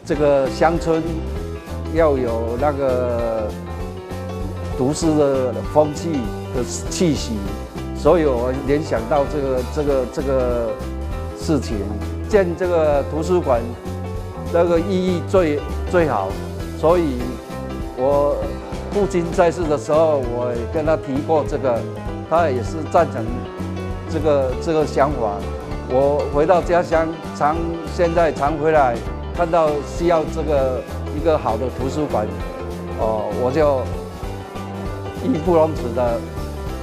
这个乡村要有那个都市的风气的气息，所以我联想到这个事情，建这个图书馆那个意义最好，所以我父亲在世的时候，我也跟他提过这个，他也是赞成这个想法。我回到家乡，现在常回来，看到需要一个好的图书馆，我就义不容辞的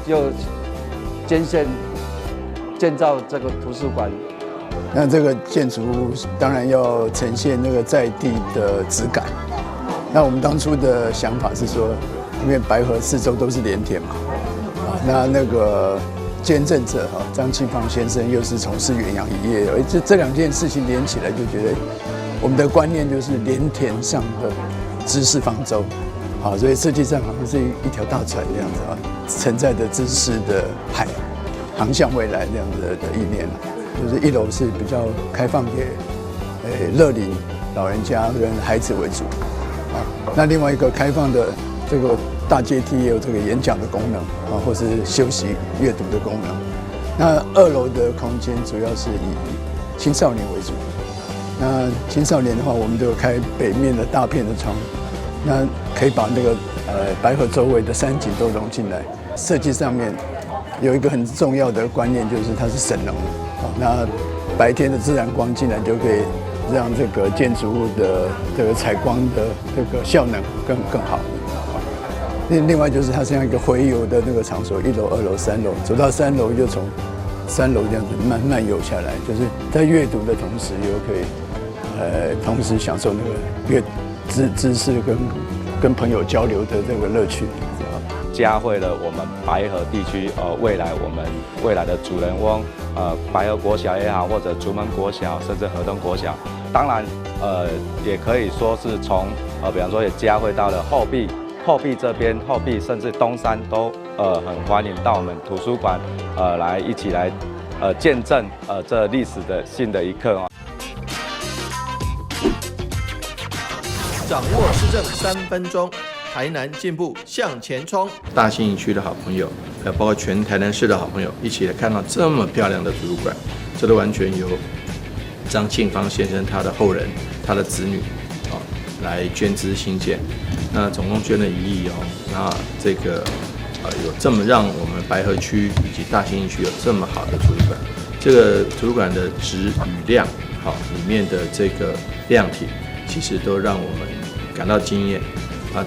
就捐献建造这个图书馆。那这个建筑物当然要呈现那个在地的质感。那我们当初的想法是说，因为白河四周都是连田嘛，那个捐赠者张庆芳先生又是从事远洋渔业，这两件事情连起来，就觉得我们的观念就是连田上的知识方舟，所以设计上好像是一条大船这样子承载着知识的海，航向未来这样子的意念。就是一楼是比较开放给乐龄老人家跟孩子为主，那另外一个开放的这个大阶梯也有这个演讲的功能或是休息阅读的功能。那2楼的空间主要是以青少年为主。那青少年的话，我们都有开北面的大片的窗，那可以把那个白河周围的山景都融进来。设计上面有一个很重要的观念，就是它是省能的。那白天的自然光进来，就可以让这个建筑物的这个采光的这个效能更好。另外就是它像一个回游的那个场所，1楼、2楼、3楼，走到3楼就从3楼这样子慢慢游下来，就是在阅读的同时，又可以同时享受那个知识跟朋友交流的这个乐趣。嘉惠了我们白河地区未来的主人翁，白河国小也好，或者竹门国小，甚至河东国小，当然也可以说是从比方说也嘉惠到了后壁这边，后壁甚至东山都很欢迎到我们图书馆来一起来见证这历史的性的一刻。掌握施政3分钟。台南进步向前冲！大兴营区的好朋友，还有包括全台南市的好朋友，一起来看到这么漂亮的图书馆，这都完全由张庆芳先生他的后人、他的子女来捐资兴建。那总共捐了1亿那这个有这么让我们白河区以及大兴营区有这么好的图书馆，这个图书馆的质与量，里面的这个量体，其实都让我们感到惊艳。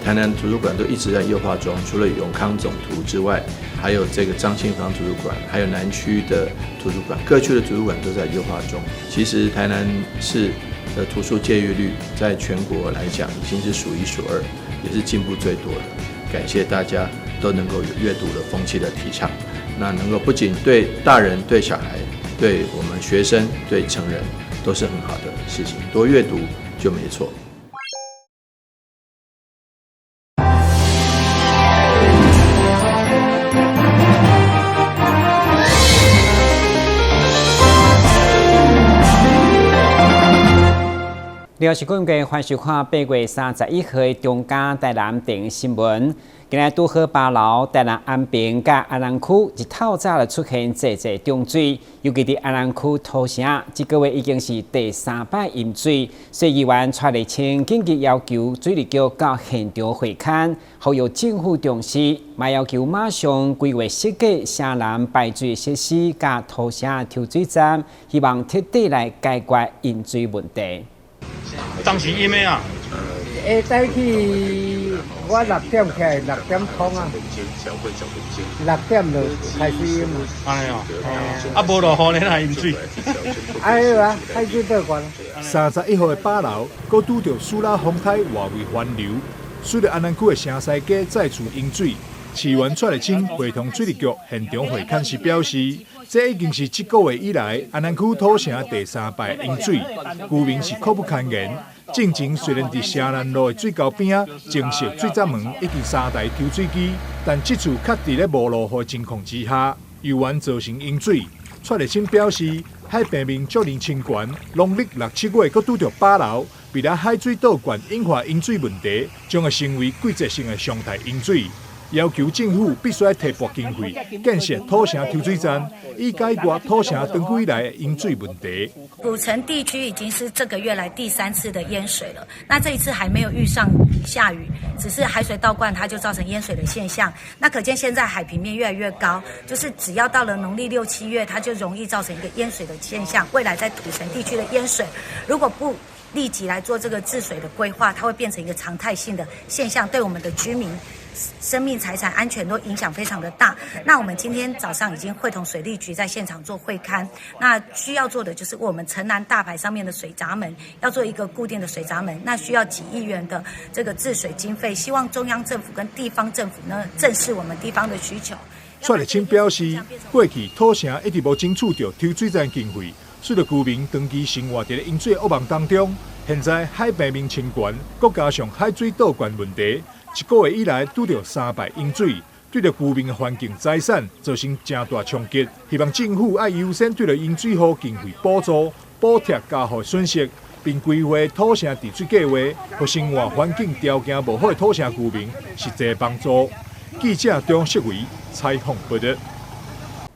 台南图书馆都一直在优化中，除了永康总图之外，还有这个张庆芳图书馆，还有南区的图书馆，各区的图书馆都在优化中。其实台南市的图书借阅率在全国来讲已经是数1数2，也是进步最多的。感谢大家都能够有阅读的风气的提倡，那能够不仅对大人、对小孩、对我们学生、对成人都是很好的事情。多阅读就没错。了是讲嘅，欢收看8月31号的中嘉台南电新闻。今日拄好8楼台南安平甲安南区一透早就出现济中水，尤其伫安南区土城，这个月已经是第3摆淹水，所以议员蔡立青紧急要求水利局到现场会勘，呼吁政府重视，嘛要求马上规划设计城南排水设施甲土城抽水站，希望彻底来解决淹水问题。当时淹的啊？早起我6点起来，6点通啊，6点就开始淹嘛。哎呀，无落雨呢，淹水。哎呀，海水倒悬。31号的8楼，阁拄着苏拉风台外围环流，使得安南区的城西街再次淹水。市员蔡立青陪同水利局现场会勘时表示，这已经是这个月以来安南区土城第3摆淹水，居民是苦不堪言。进前虽然伫城南路的水沟边增设水闸门以及3台抽水机，但这次确伫咧无落雨情况之下，又原造成淹水。蔡立青表示，海平面逐年清悬，农历6、7月阁拄着8楼，未来海水倒灌引发淹水问题，将会成为季节性的常态淹水。要求政府必须要提拨经费，建设土城抽水站，以解决土城长期以来的淹水问题。古城地区已经是这个月来第3次的淹水了，那这一次还没有遇上下雨，只是海水倒灌，它就造成淹水的现象。那可见现在海平面越来越高，就是只要到了农历6、7月，它就容易造成一个淹水的现象。未来在土城地区的淹水，如果不立即来做这个治水的规划，它会变成一个常态性的现象，对我们的居民生命财产安全都影响非常的大。那我们今天早上已经会同水利局在现场做会勘，那需要做的就是我们城南大排上面的水闸门要做一个固定的水闸门，那需要几亿元的这个治水经费，希望中央政府跟地方政府呢正视我们地方的需求。蔡立青表示，过去土城一直无争取到抽水站经费，使得居民长期生活在淹水噩梦当中。现在海平面清悬，再加上海水倒灌问题，一个月以来拄到3摆淹水，对着居民的环境财产造成正大冲击。希望政府要优先对着淹水户经费补助、补贴家户损失，并规划土城治水计划，给生活环境条件无好的土城居民实际帮助。记者张锡维采访报道。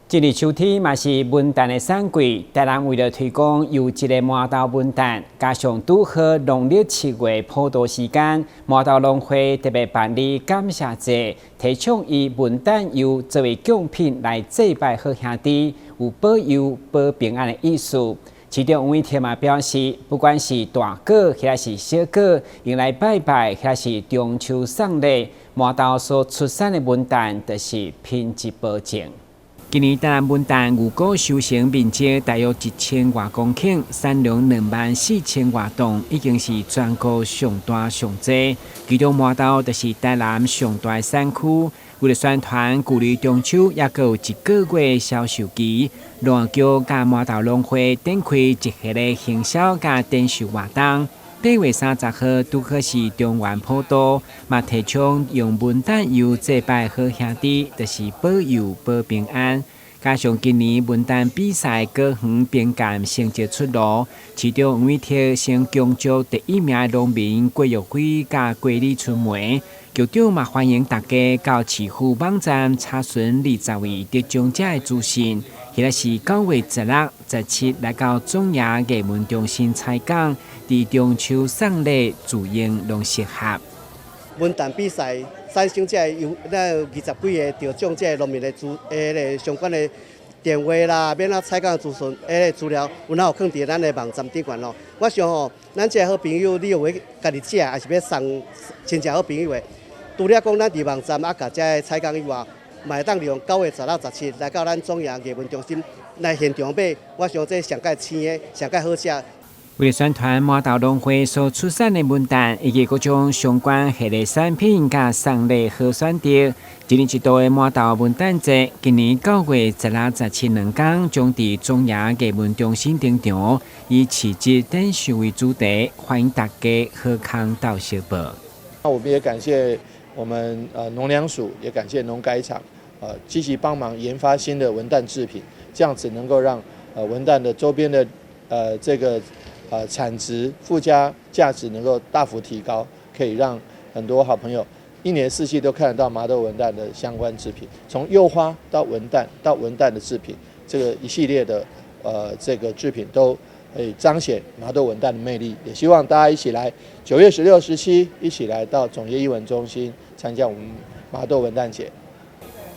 今日秋天嘛是文旦的产季，台南为了推广优质的麻豆文旦，加上拄好农历7月普渡时间，麻豆农会特别办理感谢节，提倡以文旦油作为贡品来祭拜好兄弟，有保佑保平安的意思。其中有一天嘛表示，不管是大果还是小果，用来拜拜还是中秋送礼，麻豆所出产的文旦就是品质保证。今年台南文旦有果收成面积大约1000多公顷，产量24000多吨，已经是全国上大上济。其中麻豆就是台南上大的产区。为了宣传，距离中秋也有1个月销售期，龙桥甲麻豆农会展开一系列行销甲展售活动。8月30号，拄好是中元普渡，嘛提倡用文旦油祭拜好兄弟，就是保佑保平安。加上今年文旦比赛各项评鉴成绩出炉，其中有一条成强州第1名的农民郭玉辉甲郭李春梅，局长嘛欢迎大家到市府网站查询20位得奖者的资讯。现在是9月16、17来到中野艺文中心采讲，伫中秋送礼自用拢适合。文旦比赛产生者有20几个得奖者农民的相关的电话啦，免采讲资讯资料，有哪有放伫咱的网站顶悬咯。我想吼，咱这好朋友，你有为家己食，还是要送亲戚好朋友的？除了讲咱伫网站甲这采讲以外，嘛会当利用9月16、17来到咱中央艺文中心来现场买。我想这上界青的，上界好食。为了宣传麻豆农会所出产的文旦以及各种相关系列产品，甲送礼好选择。今年1度的麻豆文旦节，今年9月16、17两天，将伫中野艺文中心登场，以市集展示为主题，欢迎大家好康到小报。那我们也感谢我们农粮署，也感谢农改场，积极帮忙研发新的文旦制品，这样子能够让文旦的周边的这个产值附加价值能够大幅提高，可以让很多好朋友1年4季都看得到麻豆文旦的相关制品，从柚花到文旦到文旦的制品，这个一系列的这个制品都可以彰显麻豆文旦的魅力。也希望大家一起来9月16、17一起来到总业艺文中心参加我们麻豆文旦节。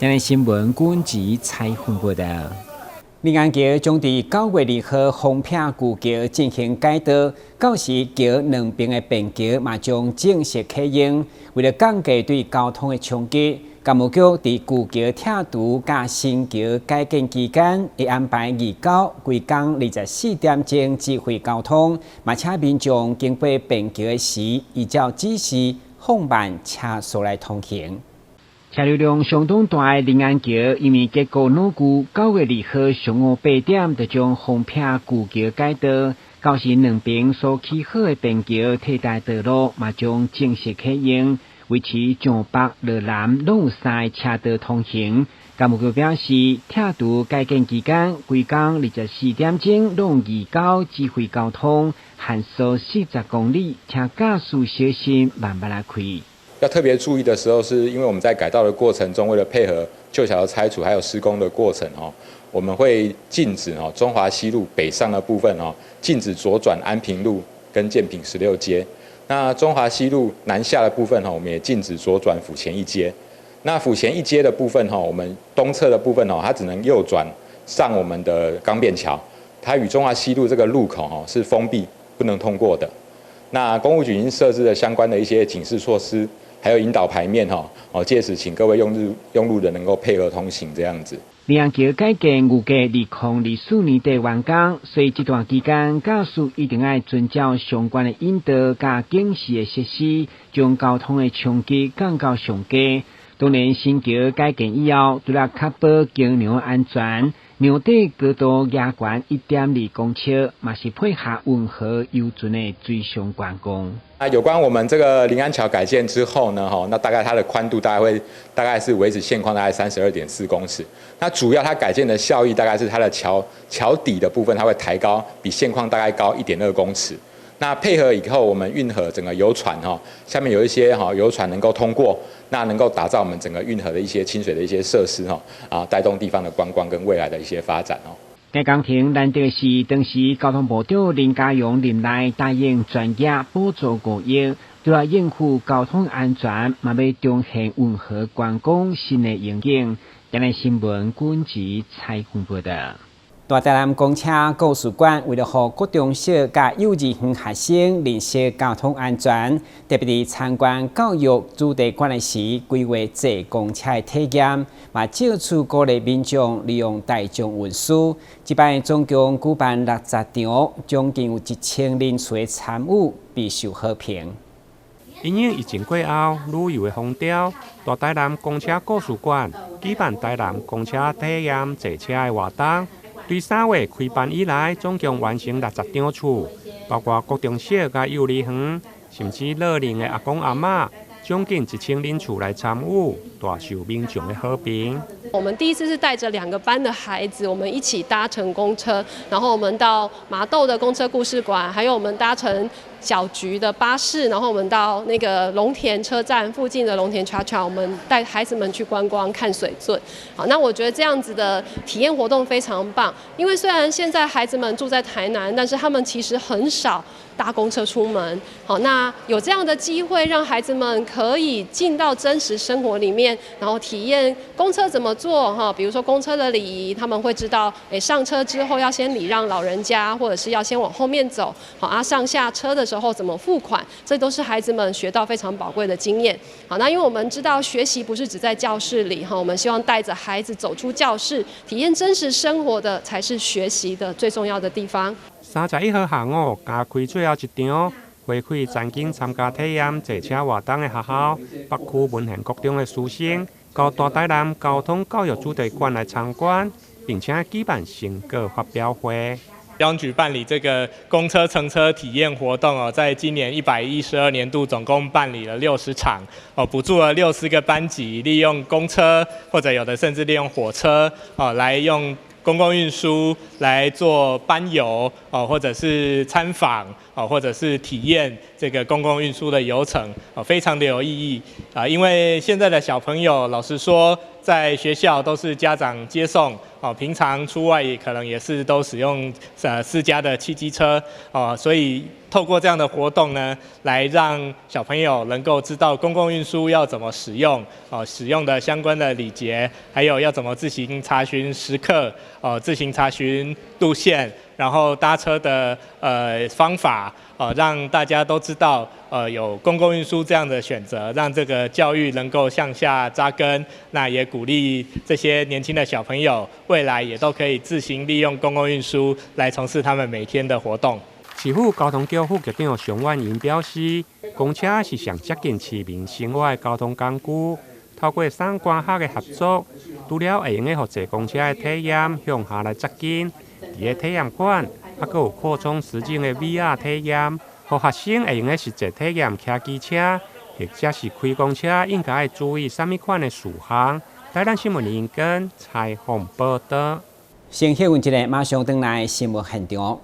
今日新闻军集采访报道。林安桥将伫9月2号丰坪旧桥进行改道，到时桥两边的便桥嘛将正式启用。为了降低对交通的冲击，干务局伫旧桥拆除甲新桥改建期间，会安排2到规工24点钟指挥交通，嘛请民众经过便桥的时，依照指示放慢车速来通行。车流量相当大的林安桥，因为结构牢固，9月2号上午8点就将丰坪旧桥改道，到时两边所起好的便桥替代道路嘛将正式启用，维持上北、落南拢有3个车道通行。干部局表示，铁道改建期间，规工24点钟拢移交指挥交通，限速40公里，请驾驶小心慢慢来开。要特别注意的时候，是因为我们在改道的过程中，为了配合旧桥的拆除还有施工的过程我们会禁止中华西路北上的部分禁止左转安平路跟建平16街。那中华西路南下的部分我们也禁止左转府前1街。那府前1街的部分我们东侧的部分它只能右转上我们的钢便桥，它与中华西路这个路口是封闭不能通过的。那公务局已经设置了相关的一些警示措施，还有引导牌面借此请各位用路人能够配合通行这样子。两桥改建预计2024年底完工，所以这段期间驾驶一定要遵照相关的引导加警示的设施，将交通的冲击降到上低。当然，新桥改建以后，除了确保桥梁安全，庙底高度压悬1.2公尺，嘛是配合温和优准的水上观光。有关我们这个临安桥改建之后呢，那大概它的宽度大概是维持现况大概32.4公尺。那主要它改建的效益大概是它的桥底的部分，它会抬高，比现况大概高1.2公尺。那配合以后，我们运河整个游船下面有一些游船能够通过，那能够打造我们整个运河的一些清水的一些设施带动地方的观光跟未来的一些发展该工程难得是当时交通部长林佳龙任内答应专业补助5亿，除了应付交通安全，嘛要重现温和观光新的愿景。今日新闻军局采访报道。大台南公车故事馆为了让各中小甲幼儿园学生认识交通安全，特别在参观教育主题馆的时，规划坐公车的体验，嘛借此鼓励民众利用大众运输。这摆总共举办60场，将近有1000人次参与，备受好评。因应疫情过后旅游的风潮，大台南公车故事馆举办台南公车体验坐车的活动。对3月开办以来，总共完成60场次，包括各中小甲幼儿园，甚至老龄的阿公阿嬷，将近1000人次来参与，大受民众的好评。我们第一次是带着2个班的孩子，我们一起搭乘公车，然后我们到麻豆的公车故事馆，还有我们搭乘小菊的巴士，然后我们到那个龙田车站附近的龙田茶厂，我们带孩子们去观光看水圳。好，那我觉得这样子的体验活动非常棒，因为虽然现在孩子们住在台南，但是他们其实很少搭公车出门。好，那有这样的机会，让孩子们可以进到真实生活里面，然后体验公车怎么做哈，比如说公车的礼仪，他们会知道，上车之后要先礼让老人家，或者是要先往后面走。好上下车的时候怎么付款，这都是孩子们学到非常宝贵的经验。好，那因为我们知道学习不是只在教室里哈，我们希望带着孩子走出教室，体验真实生活的才是学习的最重要的地方。31号下午加开最后一场，回馈曾经参加体验坐车活动的学校，北区文贤国中的师生，到大台南交通教育主题馆来参观，并且举办成果发表会。央局办理这个公车乘车体验活动在今年112年度总共办理了60场补助了60个班级，利用公车或者有的甚至利用火车来用公共运输来做班游或者是参访或者是体验这个公共运输的游程非常的有意义因为现在的小朋友老实说在学校都是家长接送平常出外也可能也是都使用私家的汽机车所以透过这样的活动呢，来让小朋友能够知道公共运输要怎么使用使用的相关的礼节，还有要怎么自行查询时刻自行查询路线，然后搭车的方法让大家都知道有公共运输这样的选择，让这个教育能够向下扎根。那也鼓励这些年轻的小朋友未来也都可以自行利用公共运输来从事他们每天的活动。市府交通局副局长熊万英表示，公车是上接近市民生活的交通工具，透过省官校的合作，除了会用的坐公车的体验向下来接近，伫个体验馆还佫有扩充实境的 VR 体验，让学生会用的实际体验骑机车，或者是开公车应该要注意什么款的事项，台南新闻林根采访报道。先休息一下，马上回来新闻现场。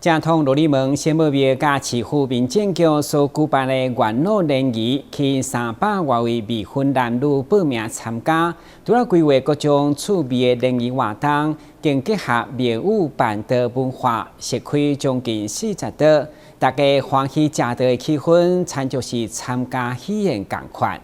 正通罗里门新木庙甲市府民政局所举办的元老联谊，去300多位未婚男女报名参加，除了规划各种趣味的联谊活动，更结合庙宇办桌文化，设开将近40桌，大家欢喜食道的气氛，参就是参加喜宴同款。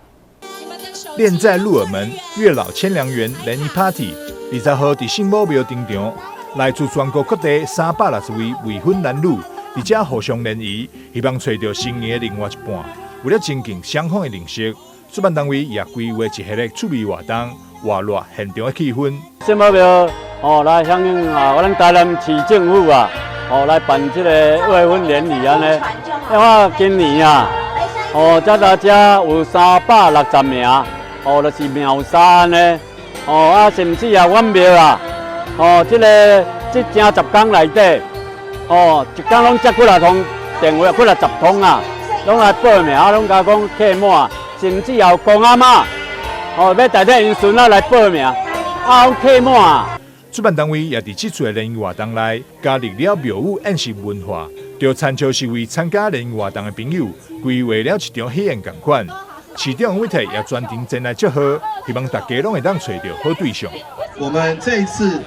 恋在鹿耳门月老千良园联谊 Party， 20号伫新母庙登场。来自全国各地360位未婚男女，伫遮互相联谊，希望找到心仪的另外一半。为了增进双方的认识，主办单位也规划一系列趣味活动，活络现场的气氛。新母庙来响应我们台南市政府来办这个未婚联谊安尼。因为今年这大家有360名，就是庙山呢，甚至阮庙这正10天内底，一天拢接几啊通电话，几啊10通拢来报名，拢甲讲客满，甚至有公阿嬷，要带着因孙来报名，拢客满。主办单位也伫这次的联谊活动内加入了庙宇宴席文化，就参照是为参加联谊活动的朋友规划了一场喜宴同款。市长委体也专程前来祝贺，希望大家拢会当找到好对象。我们这一次。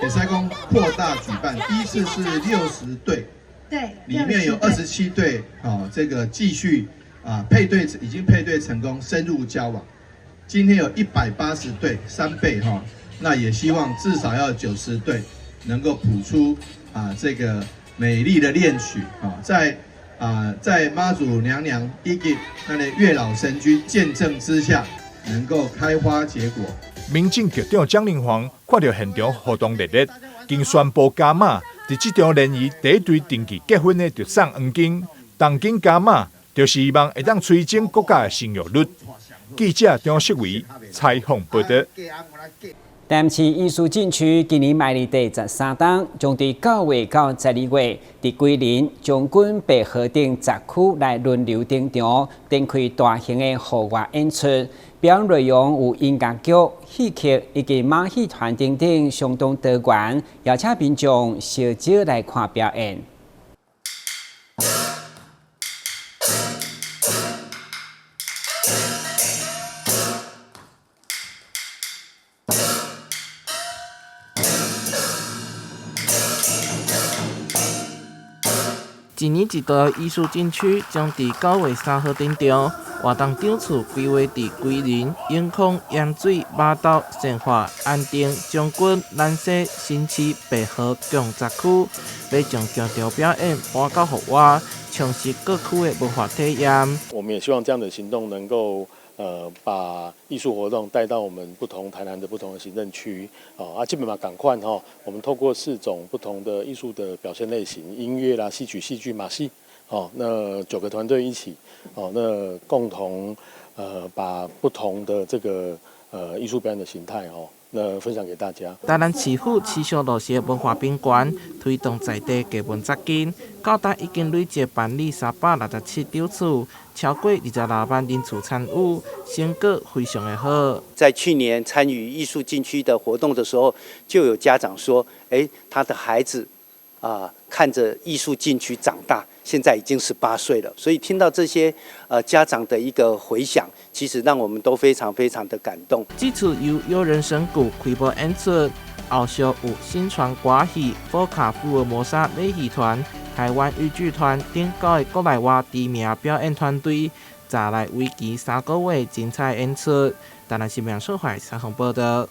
北塞宫扩大举办，第一次是60对，对，里面有27对，这个继续配对已经配对成功，深入交往。今天有180对，3倍那也希望至少要90对，能够谱出这个美丽的恋曲在妈祖娘娘以及那的月老神君见证之下，能够开花结果。民政局长蒋玲煌看到现场活动热烈，经宣布加码，在这场联谊第一对登记结婚的就送黄金，当金加码，就是希望会当催增国家的生育率。记者张世伟采访报道。台南市艺术禁区今年迈入第13档，将伫9月到12月，伫桂林、将军、白河等10区来轮流登场，展开大型的户外演出。表演内容有音乐剧、戏剧以及马戏团等等，相当多元，邀请民众小少来看表演。一年一度艺术禁区将伫9月3号登场。活动场次规划伫桂林、永康、盐水、马斗、善化、安定、将军、南西、新市、白河共10区，要将强调表演搬到户外，充实各区的文化体验。我们也希望这样的行动能够把艺术活动带到我们台南的不同的行政区基本上赶快我们透过4种不同的艺术的表现类型，音乐啦、戏曲、戏剧、马戏。那9个团队一起，那共同把不同的这个艺术表演的形态那分享给大家。台南市府持续落实文化宾馆，推动在地艺文扎根，到达已经累计办理367场次，超过26万人次参与，成果非常的好。在去年参与艺术禁区的活动的时候，就有家长说，他的孩子看着艺术禁区长大。现在已经18岁了，所以听到这些家长的一个回响，其实让我们都非常非常的感动。这次由有人神鼓开幕演出，后续有新传歌戏、福卡福尔摩沙美戏团、台湾豫剧团等9个国内外知名表演团队，再来为期3个月精彩演出。台南新闻社会采访报道。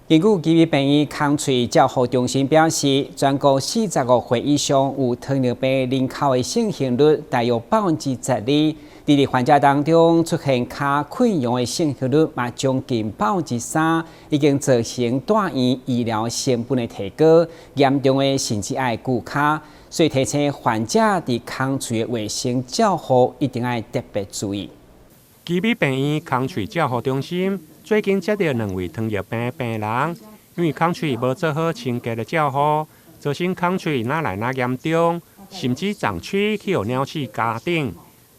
根据基督病院康翠照护中心表示，全国45岁以上有糖尿病人口的盛行率大约12%。在患者当中出现脚溃疡的盛行率嘛将近3%，已经造成大医医疗成本的提高，严重的甚至要骨卡。所以提醒患者伫康翠的卫生照护一定要特别注意。基督病院康翠照护中心最近接到2位糖尿病的病人，因为康翠无做好清洁的照护，造成康翠哪来哪严重，甚至长喙去互鸟鼠咬顶。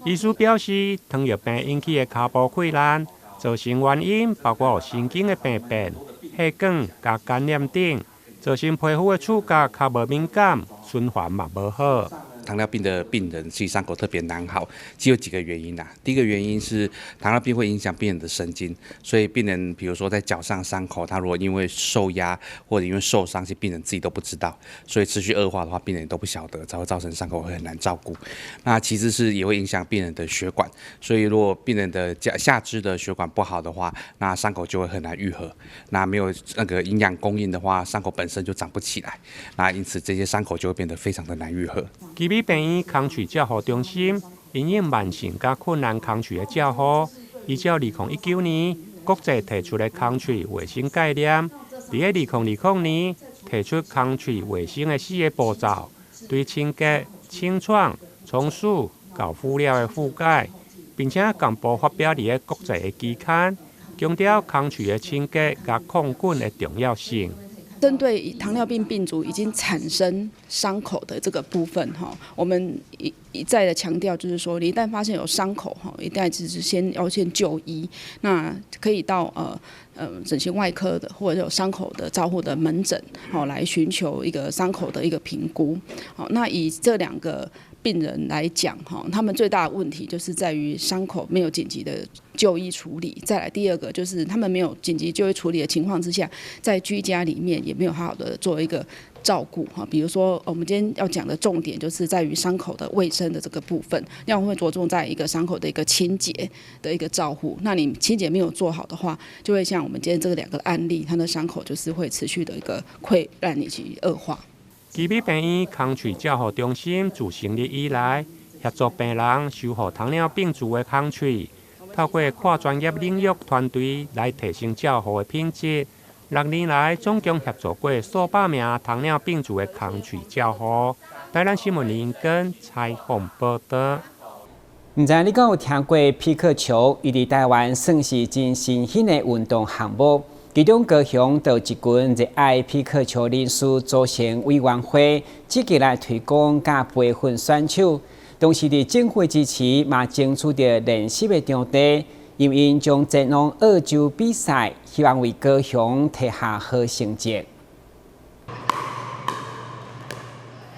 医师表示，糖尿病引起的脚部溃烂，造成原因包括有神经的病变、血管、甲感染等，造成皮肤的触觉较无敏感，循环嘛无好。糖尿病的病人其实伤口特别难好，只有几个原因啦。第一个原因是糖尿病会影响病人的神经，所以病人比如说在脚上伤口，他如果因为受压或者因为受伤，其实病人自己都不知道，所以持续恶化的话，病人都不晓得，才会造成伤口会很难照顾。那其次是也会影响病人的血管，所以如果病人的下肢的血管不好的话，那伤口就会很难愈合。那没有那个营养供应的话，伤口本身就长不起来，那因此这些伤口就会变得非常的难愈合。基督病院康翠照护中心因应慢性甲困难康翠的照护，依照2019年国际提出的康翠卫生概念，在2020年提出康翠卫生的4个步骤，对清洁、清创、冲洗、到敷料的覆盖，并且公布发表在国际的期刊，强调康翠的清洁甲抗菌的重要性。针对糖尿病病毒已经产生伤口的这个部分，我们一再的强调，就是说，你一旦发现有伤口，一旦就是先就医，那可以到整形外科的或者有伤口的照护的门诊，来寻求一个伤口的一个评估。那以这2个病人来讲，他们最大的问题就是在于伤口没有紧急的就医处理。再来第2个就是他们没有紧急就医处理的情况之下，在居家里面也没有好好的做一个照顾。比如说我们今天要讲的重点就是在于伤口的卫生的这个部分，那我们会着重在一个伤口的一个清洁的一个照护。那你清洁没有做好的话，就会像我们今天这2个案例，它的伤口就是会持续的一个溃烂以及恶化。基督病院康翠照护中心自成立以来，协助病人修复糖尿病足的康翠，透过跨专业领域团队来提升照护的品质。6年来，总共协助过数百名糖尿病足的康翠照护。台南新闻林根采访报道。唔知你敢有听过皮克球？伊伫台湾算是真新兴的运动项目。其中高雄就一群热爱皮克球人士组成委员会，积极来推广甲培训选手。同时，伫政府支持，嘛争取着练习的场地，因因将前往澳洲比赛，希望为高雄摕下好成绩。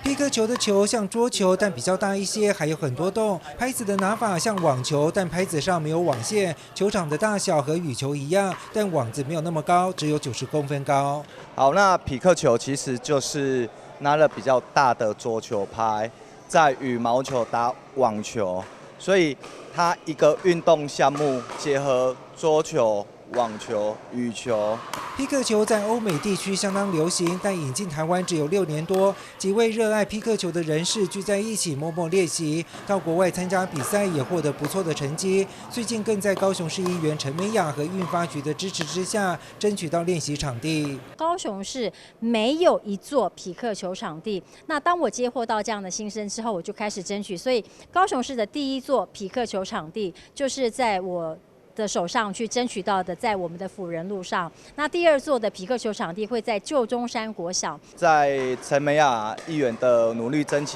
皮克球的球像桌球，但比较大一些，还有很多洞。拍子的拿法像网球，但拍子上没有网线。球场的大小和羽球一样，但网子没有那么高，只有90公分高。好，那匹克球其实就是拿了比较大的桌球拍，在羽毛球打网球，所以它一个运动项目结合桌球、网球、羽球。皮克球在欧美地区相当流行，但引进台湾只有6年多。几位热爱皮克球的人士聚在一起默默练习，到国外参加比赛也获得不错的成绩。最近更在高雄市议员陈美雅和运发局的支持之下，争取到练习场地。高雄市没有一座皮克球场地，那当我接获到这样的心声之后，我就开始争取。所以高雄市的第1座皮克球场地，就是在我的手上去争取到的，在我们的辅仁路上。那第2座的皮克球场地会在旧中山国小。在陈美雅议员的努力争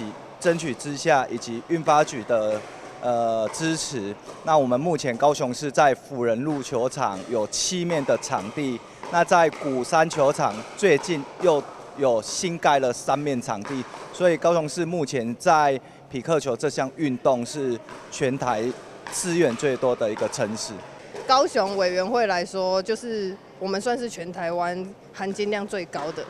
取之下，以及运发局的支持，那我们目前高雄市在辅仁路球场有7面的场地，那在鼓山球场最近又有新盖了3面场地，所以高雄市目前在匹克球这项运动是全台资源最多的一个城市。高雄委员会来说，就是我们算是全台湾含金量最高的。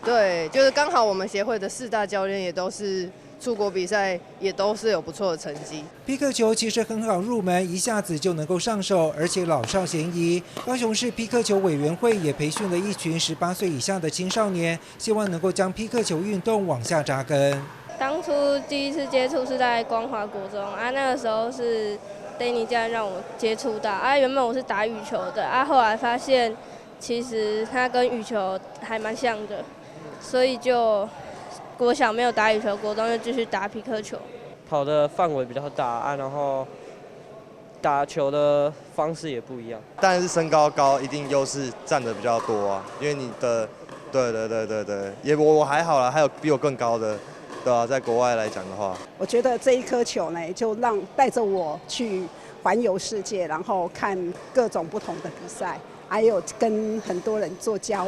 对，就是刚好我们协会的4大教练也都是出国比赛也都是有不错的成绩。匹克球其实很好入门，一下子就能够上手，而且老少咸宜。高雄市匹克球委员会也培训了一群18岁以下的青少年，希望能够将匹克球运动往下扎根。当初第一次接触是在光华国中啊，那个时候是 Danny 教练让我接触到啊，原本我是打羽球的啊，后来发现其实它跟羽球还蛮像的，所以就国小没有打羽球，国中就继续打匹克球。跑的范围比较大啊，然后打球的方式也不一样。当然是身高高，一定优势占的比较多啊，因为你的，对，也我还好啦，还有比我更高的。 对啊，在国外来讲的话，我觉得这一颗球呢，就带着我去环游世界，然后看各种不同的比赛，还有跟很多人做交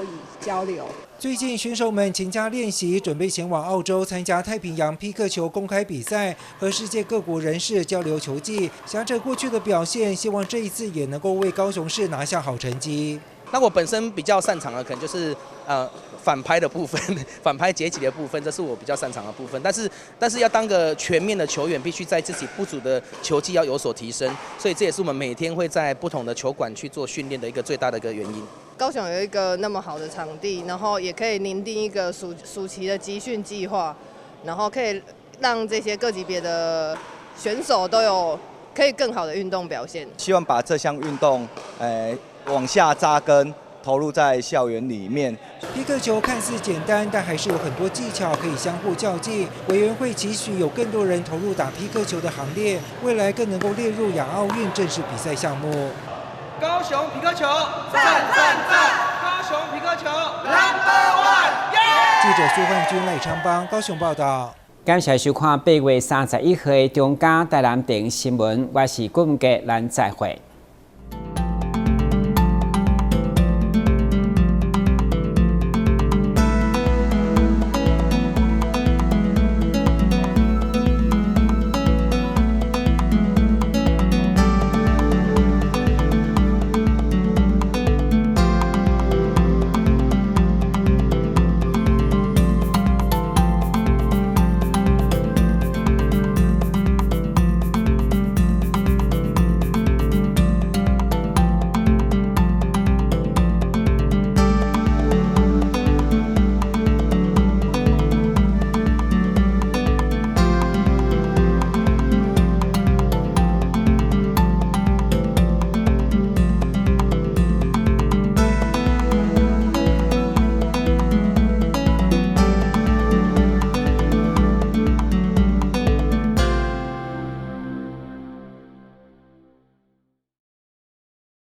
流。最近选手们勤加练习，准备前往澳洲参加太平洋匹克球公开比赛，和世界各国人士交流球技。想着过去的表现，希望这一次也能够为高雄市拿下好成绩。那我本身比较擅长的可能就是反拍的部分，反拍截击的部分，这是我比较擅长的部分。但是要当个全面的球员，必须在自己不足的球技要有所提升，所以这也是我们每天会在不同的球馆去做训练的一个最大的一个原因。高雄有一个那么好的场地，然后也可以拟定一个暑期的集训计划，然后可以让这些各级别的选手都有可以更好的运动表现。希望把这项运动，往下扎根。 投入在校园里面。匹克球看似简单，但还是有很多技巧可以相互较劲。委员会期许有更多人投入打匹克球的行列，未来更能够列入亚奥运正式比赛项目。高雄匹克球，赞！高雄匹克球 No.1！ 记者苏焕君、赖昌邦高雄报道。感谢收看8月31日的中嘉台南电视新闻，我是郭文杰，咱再会。